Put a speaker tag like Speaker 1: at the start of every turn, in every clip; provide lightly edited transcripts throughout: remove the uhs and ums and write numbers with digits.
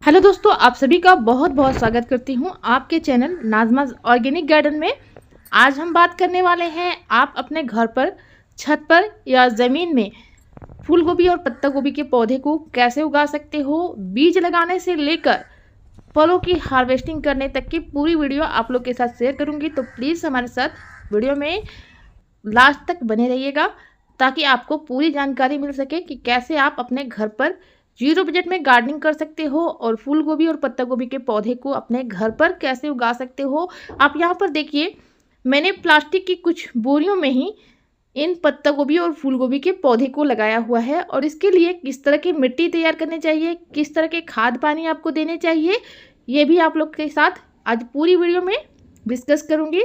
Speaker 1: Hello दोस्तों, आप सभी का बहुत बहुत स्वागत करती हूँ आपके चैनल नाज़माज़ ऑर्गेनिक गार्डन में। आज हम बात करने वाले हैं आप अपने घर पर, छत पर या ज़मीन में फूल गोभी और पत्ता गोभी के पौधे को कैसे उगा सकते हो। बीज लगाने से लेकर फलों की हार्वेस्टिंग करने तक की पूरी वीडियो आप लोग के साथ शेयर करूँगी, तो प्लीज़ हमारे साथ वीडियो में लास्ट तक बने रहिएगा ताकि आपको पूरी जानकारी मिल सके कि कैसे आप अपने घर पर जीरो बजट में गार्डनिंग कर सकते हो और फूल गोभी और पत्ता गोभी के पौधे को अपने घर पर कैसे उगा सकते हो। आप यहाँ पर देखिए, मैंने प्लास्टिक की कुछ बोरियों में ही इन पत्ता गोभी और फूल गोभी के पौधे को लगाया हुआ है और इसके लिए किस तरह की मिट्टी तैयार करनी चाहिए, किस तरह के खाद पानी आपको देने चाहिए, ये भी आप लोग के साथ आज पूरी वीडियो में डिस्कस करूँगी।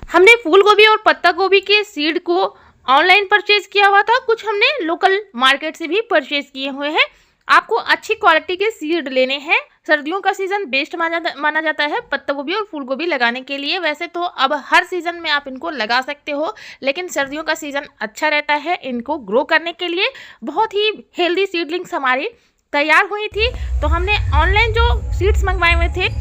Speaker 1: हमने फूल गोभी और पत्ता गोभी के सीड को ऑनलाइन परचेज किया हुआ था, कुछ हमने लोकल मार्केट से भी परचेज किए हुए हैं। आपको अच्छी क्वालिटी के सीड लेने हैं। सर्दियों का सीजन बेस्ट माना जाता है पत्ता गोभी और फूल गोभी लगाने के लिए। वैसे तो अब हर सीजन में आप इनको लगा सकते हो, लेकिन सर्दियों का सीजन अच्छा रहता है इनको ग्रो करने के लिए। बहुत ही हेल्दी सीडलिंग्स हमारी तैयार हुई थी, तो हमने ऑनलाइन जो सीड्स मंगवाए हुए थे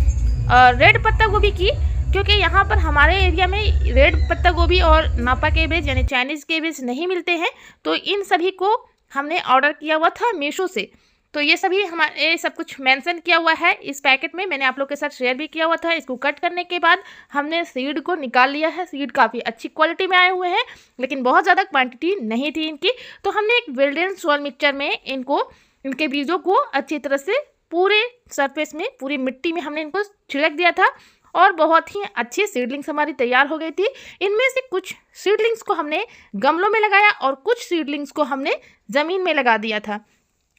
Speaker 1: रेड पत्ता गोभी की, क्योंकि यहाँ पर हमारे एरिया में रेड पत्ता गोभी और नापा केबेज यानी चाइनीज़ केबेज नहीं मिलते हैं, तो इन सभी को हमने ऑर्डर किया हुआ था मीशो से। तो ये सभी हमारे सब कुछ मेंशन किया हुआ है इस पैकेट में, मैंने आप लोग के साथ शेयर भी किया हुआ था। इसको कट करने के बाद हमने सीड को निकाल लिया है। सीड काफ़ी अच्छी क्वालिटी में आए हुए हैं, लेकिन बहुत ज़्यादा क्वान्टिटी नहीं थी इनकी। तो हमने एक विल्डेन सॉइल मिक्सचर में इनके बीजों को अच्छी तरह से पूरे सरफेस में, पूरी मिट्टी में हमने इनको छिड़क दिया था और बहुत ही अच्छी सीडलिंग्स हमारी तैयार हो गई थी। इनमें से कुछ सीडलिंग्स को हमने गमलों में लगाया और कुछ सीडलिंग्स को हमने ज़मीन में लगा दिया था।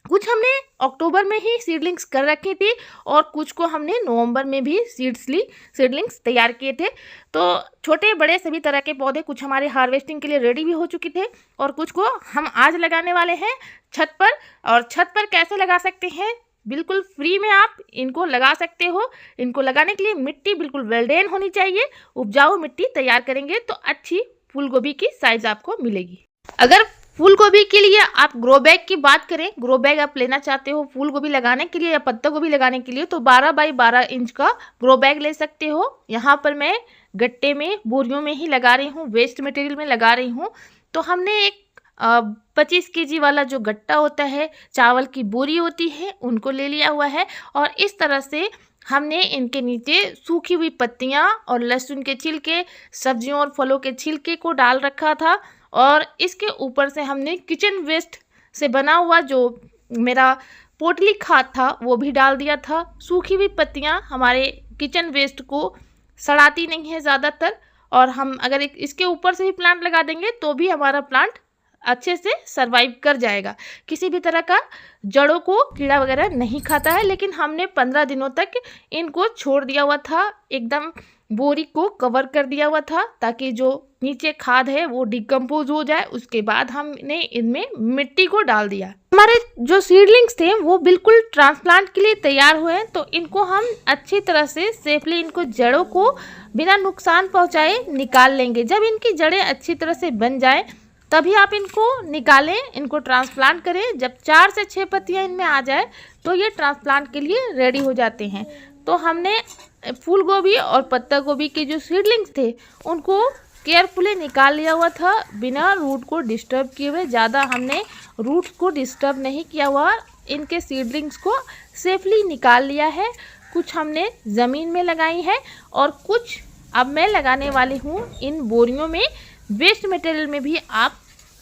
Speaker 1: कुछ हमने अक्टूबर में ही सीडलिंग्स कर रखी थी और कुछ को हमने नवंबर में भी सीडलिंग्स तैयार किए थे। तो छोटे बड़े सभी तरह के पौधे कुछ हमारे हार्वेस्टिंग के लिए रेडी भी हो चुके थे और कुछ को हम आज लगाने वाले हैं छत पर। और छत पर कैसे लगा सकते हैं, बिल्कुल फ्री में आप इनको लगा सकते हो। इनको लगाने के लिए मिट्टी बिल्कुल वेल्डेन होनी चाहिए। उपजाऊ मिट्टी तैयार करेंगे तो अच्छी फूल गोभी की साइज आपको मिलेगी। अगर फूल गोभी के लिए आप ग्रो बैग की बात करें, ग्रो बैग आप लेना चाहते हो फूल गोभी लगाने के लिए या पत्ता गोभी लगाने के लिए, तो 12 बाई 12 इंच का ग्रो बैग ले सकते हो। यहाँ पर मैं गट्टे में, बोरियों में ही लगा रही हूँ, वेस्ट मटेरियल में लगा रही हूँ। तो हमने एक 25 केजी वाला जो गट्टा होता है, चावल की बोरी होती है, उनको ले लिया हुआ है और इस तरह से हमने इनके नीचे सूखी हुई पत्तियां और लहसुन के छिलके, सब्जियों और फलों के छिलके को डाल रखा था और इसके ऊपर से हमने किचन वेस्ट से बना हुआ जो मेरा पोटली खाद था वो भी डाल दिया था। सूखी हुई पत्तियां हमारे किचन वेस्ट को सड़ाती नहीं है ज़्यादातर, और हम अगर इसके ऊपर से ही प्लांट लगा देंगे तो भी हमारा प्लांट अच्छे से सरवाइव कर जाएगा। किसी भी तरह का जड़ों को कीड़ा वगैरह नहीं खाता है। लेकिन हमने 15 दिनों तक इनको छोड़ दिया हुआ था, एकदम बोरी को कवर कर दिया हुआ था ताकि जो नीचे खाद है वो डिकम्पोज हो जाए। उसके बाद हमने इनमें मिट्टी को डाल दिया। हमारे जो सीडलिंग्स थे वो बिल्कुल ट्रांसप्लांट के लिए तैयार हुए हैं, तो इनको हम अच्छी तरह से सेफली इनको जड़ों को बिना नुकसान पहुँचाए निकाल लेंगे। जब इनकी जड़ें अच्छी तरह से बन जाए तभी आप इनको निकालें, इनको ट्रांसप्लांट करें। जब 4 से 6 पत्तियां इनमें आ जाए तो ये ट्रांसप्लांट के लिए रेडी हो जाते हैं। तो हमने फूल गोभी और पत्ता गोभी के जो सीडलिंग्स थे उनको केयरफुली निकाल लिया हुआ था, बिना रूट को डिस्टर्ब किए हुए। ज़्यादा हमने रूट्स को डिस्टर्ब नहीं किया हुआ, इनके सीडलिंग्स को सेफली निकाल लिया है। कुछ हमने ज़मीन में लगाई है और कुछ अब मैं लगाने वाली हूँ इन बोरियों में। वेस्ट मटेरियल में भी आप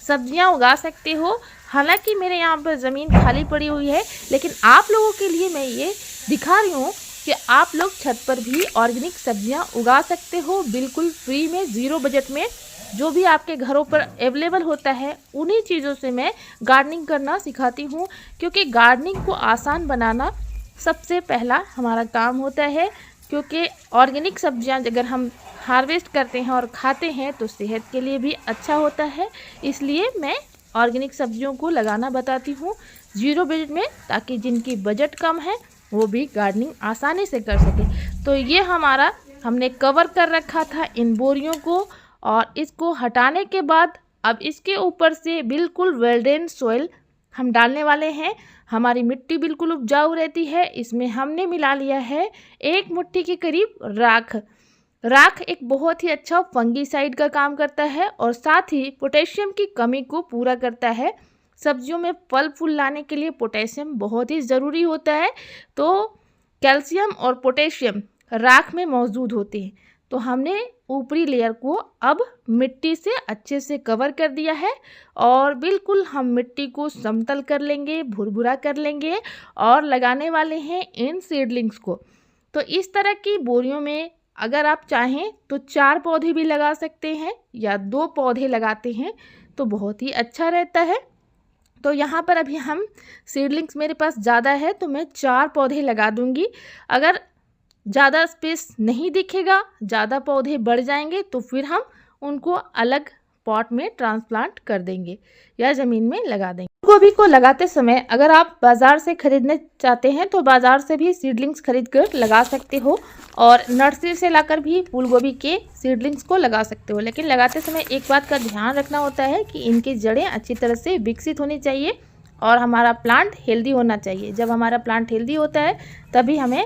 Speaker 1: सब्जियां उगा सकते हो। हालांकि मेरे यहाँ पर ज़मीन खाली पड़ी हुई है, लेकिन आप लोगों के लिए मैं ये दिखा रही हूँ कि आप लोग छत पर भी ऑर्गेनिक सब्जियां उगा सकते हो बिल्कुल फ्री में, ज़ीरो बजट में। जो भी आपके घरों पर अवेलेबल होता है उन्हीं चीज़ों से मैं गार्डनिंग करना सिखाती हूँ, क्योंकि गार्डनिंग को आसान बनाना सबसे पहला हमारा काम होता है। क्योंकि ऑर्गेनिक सब्जियां अगर हम हार्वेस्ट करते हैं और खाते हैं तो सेहत के लिए भी अच्छा होता है। इसलिए मैं ऑर्गेनिक सब्जियों को लगाना बताती हूँ ज़ीरो बजट में, ताकि जिनकी बजट कम है वो भी गार्डनिंग आसानी से कर सके। तो ये हमने कवर कर रखा था इन बोरियों को, और इसको हटाने के बाद अब इसके ऊपर से बिल्कुल वेल्डेन सॉइल हम डालने वाले हैं। हमारी मिट्टी बिल्कुल उपजाऊ रहती है। इसमें हमने मिला लिया है 1 मुट्ठी के करीब राख। राख एक बहुत ही अच्छा फंगीसाइड का काम करता है और साथ ही पोटेशियम की कमी को पूरा करता है। सब्जियों में फल फूल लाने के लिए पोटेशियम बहुत ही ज़रूरी होता है, तो कैल्शियम और पोटेशियम राख में मौजूद होते हैं। तो हमने ऊपरी लेयर को अब मिट्टी से अच्छे से कवर कर दिया है और बिल्कुल हम मिट्टी को समतल कर लेंगे, भुरभुरा कर लेंगे और लगाने वाले हैं इन सीडलिंग्स को। तो इस तरह की बोरियों में अगर आप चाहें तो 4 पौधे भी लगा सकते हैं या 2 पौधे लगाते हैं तो बहुत ही अच्छा रहता है। तो यहाँ पर अभी हम सीडलिंग्स मेरे पास ज़्यादा है तो मैं 4 पौधे लगा दूँगी। अगर ज़्यादा स्पेस नहीं दिखेगा, ज़्यादा पौधे बढ़ जाएंगे तो फिर हम उनको अलग पॉट में ट्रांसप्लांट कर देंगे या ज़मीन में लगा देंगे। गोभी को लगाते समय अगर आप बाज़ार से ख़रीदने चाहते हैं तो बाज़ार से भी सीडलिंग्स खरीद कर लगा सकते हो और नर्सरी से लाकर भी फूल गोभी के सीडलिंग्स को लगा सकते हो। लेकिन लगाते समय एक बात का ध्यान रखना होता है कि इनकी जड़ें अच्छी तरह से विकसित होनी चाहिए और हमारा प्लांट हेल्दी होना चाहिए। जब हमारा प्लांट हेल्दी होता है तभी हमें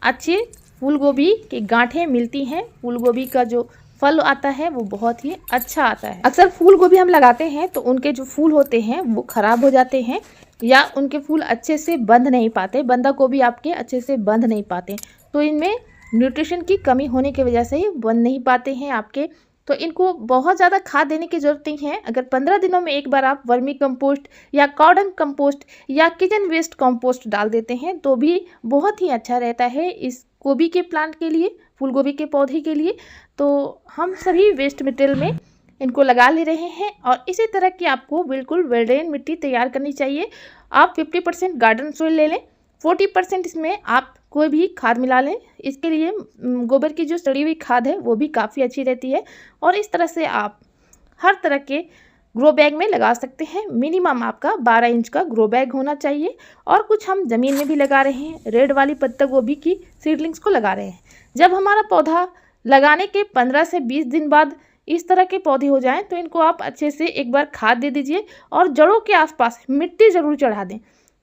Speaker 1: अच्छी फूल गोभी की गांठें मिलती हैं। फूल गोभी का जो फल आता है वो बहुत ही अच्छा आता है। अक्सर फूल गोभी हम लगाते हैं तो उनके जो फूल होते हैं वो ख़राब हो जाते हैं या उनके फूल अच्छे से बंध नहीं पाते, बंदा गोभी आपके अच्छे से बंध नहीं पाते, तो इनमें न्यूट्रिशन की कमी होने की वजह से ही बंध नहीं पाते हैं आपके। तो इनको बहुत ज़्यादा खाद देने की ज़रूरत नहीं है। अगर 15 दिनों में एक बार आप वर्मी कंपोस्ट या कॉर्डन कंपोस्ट या किचन वेस्ट कंपोस्ट डाल देते हैं तो भी बहुत ही अच्छा रहता है इस गोभी के प्लांट के लिए, फूल गोभी के पौधे के लिए। तो हम सभी वेस्ट मटेरियल में इनको लगा ले रहे हैं और इसी तरह की आपको बिल्कुल वेल ड्रेन मिट्टी तैयार करनी चाहिए। आप 50% गार्डन सॉइल ले लें, 40% इसमें आप कोई भी खाद मिला लें। इसके लिए गोबर की जो सड़ी हुई खाद है वो भी काफ़ी अच्छी रहती है और इस तरह से आप हर तरह के ग्रो बैग में लगा सकते हैं। मिनिमम आपका 12 इंच का ग्रो बैग होना चाहिए। और कुछ हम ज़मीन में भी लगा रहे हैं, रेड वाली पत्ता गोभी की सीडलिंग्स को लगा रहे हैं। जब हमारा पौधा लगाने के 15 से 20 दिन बाद इस तरह के पौधे हो जाएं तो इनको आप अच्छे से एक बार खाद दे दीजिए और जड़ों के आसपास मिट्टी ज़रूर चढ़ा दें,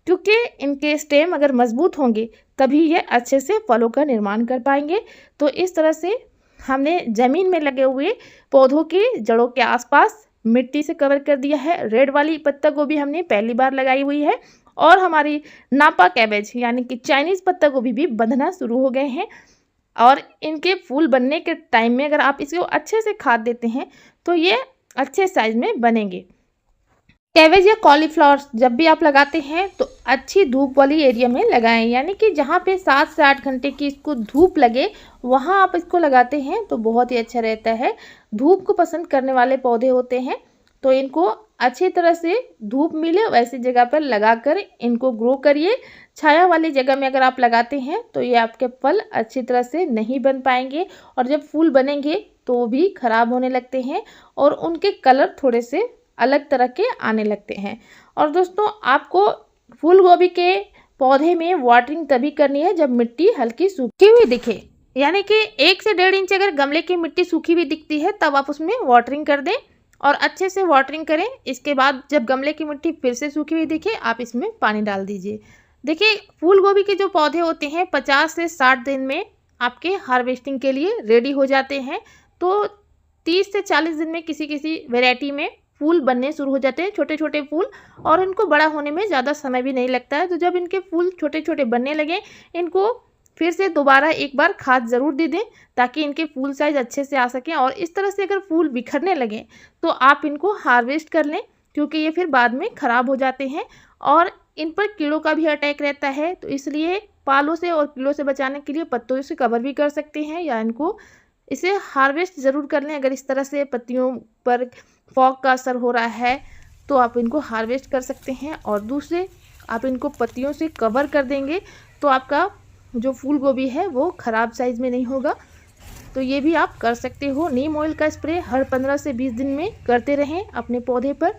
Speaker 1: क्योंकि इनके स्टेम अगर मजबूत होंगे तभी ये अच्छे से फलों का निर्माण कर पाएंगे। तो इस तरह से हमने ज़मीन में लगे हुए पौधों की जड़ों के आसपास मिट्टी से कवर कर दिया है। रेड वाली पत्ता गोभी हमने पहली बार लगाई हुई है और हमारी नापा कैबेज यानी कि चाइनीज़ पत्ता गोभी भी बंधना शुरू हो गए हैं और इनके फूल बनने के टाइम में अगर आप इसको अच्छे से खाद देते हैं तो ये अच्छे साइज में बनेंगे। कैबेज या कॉलीफ्लावर जब भी आप लगाते हैं तो अच्छी धूप वाली एरिया में लगाएं, यानी कि जहाँ पे 7 से 8 घंटे की इसको धूप लगे वहाँ आप इसको लगाते हैं तो बहुत ही अच्छा रहता है। धूप को पसंद करने वाले पौधे होते हैं तो इनको अच्छी तरह से धूप मिले वैसी जगह पर लगाकर इनको ग्रो करिए। छाया वाली जगह में अगर आप लगाते हैं तो ये आपके फल अच्छी तरह से नहीं बन पाएंगे और जब फूल बनेंगे तो वो भी ख़राब होने लगते हैं और उनके कलर थोड़े से अलग तरह के आने लगते हैं। और दोस्तों, आपको फूल गोभी के पौधे में वाटरिंग तभी करनी है जब मिट्टी हल्की सूखी हुई दिखे, यानी कि 1 से 1.5 इंच अगर गमले की मिट्टी सूखी हुई दिखती है तब आप उसमें वाटरिंग कर दें और अच्छे से वाटरिंग करें। इसके बाद जब गमले की मिट्टी फिर से सूखी हुई दिखे आप इसमें पानी डाल दीजिए। देखिए, फूल गोभी के जो पौधे होते हैं 50 से 60 दिन में आपके हार्वेस्टिंग के लिए रेडी हो जाते हैं। तो 30 से 40 दिन में किसी किसी वैरायटी में फूल बनने शुरू हो जाते हैं, छोटे छोटे फूल, और इनको बड़ा होने में ज़्यादा समय भी नहीं लगता है। तो जब इनके फूल छोटे छोटे बनने लगे इनको फिर से दोबारा एक बार खाद ज़रूर दे दें ताकि इनके फूल साइज अच्छे से आ सकें। और इस तरह से अगर फूल बिखरने लगे तो आप इनको हार्वेस्ट कर लें, क्योंकि ये फिर बाद में ख़राब हो जाते हैं और इन पर कीड़ों का भी अटैक रहता है। तो इसलिए पालों से और कीड़ों से बचाने के लिए पत्तों से कवर भी कर सकते हैं या इनको इसे हार्वेस्ट ज़रूर कर लें। अगर इस तरह से पत्तियों पर फॉग का असर हो रहा है तो आप इनको हार्वेस्ट कर सकते हैं और दूसरे आप इनको पत्तियों से कवर कर देंगे तो आपका जो फूल गोभी है वो ख़राब साइज़ में नहीं होगा। तो ये भी आप कर सकते हो। नीम ऑयल का स्प्रे हर 15 से 20 दिन में करते रहें अपने पौधे पर।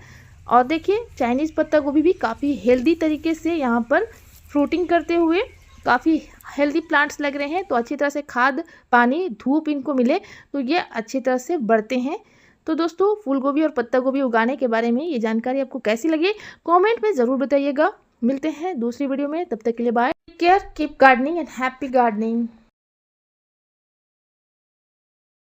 Speaker 1: और देखिए, चाइनीज़ पत्ता गोभी भी काफ़ी हेल्दी तरीके से यहाँ पर फ्रूटिंग करते हुए काफ़ी हेल्दी प्लांट्स लग रहे हैं। तो अच्छी तरह से खाद, पानी, धूप इनको मिले तो ये अच्छी तरह से बढ़ते हैं। तो दोस्तों, फूल गोभी और पत्ता गोभी उगाने के बारे में ये जानकारी आपको कैसी लगी कमेंट में ज़रूर बताइएगा। मिलते हैं दूसरी वीडियो में, तब तक के लिए bye, care, keep gardening and happy gardening.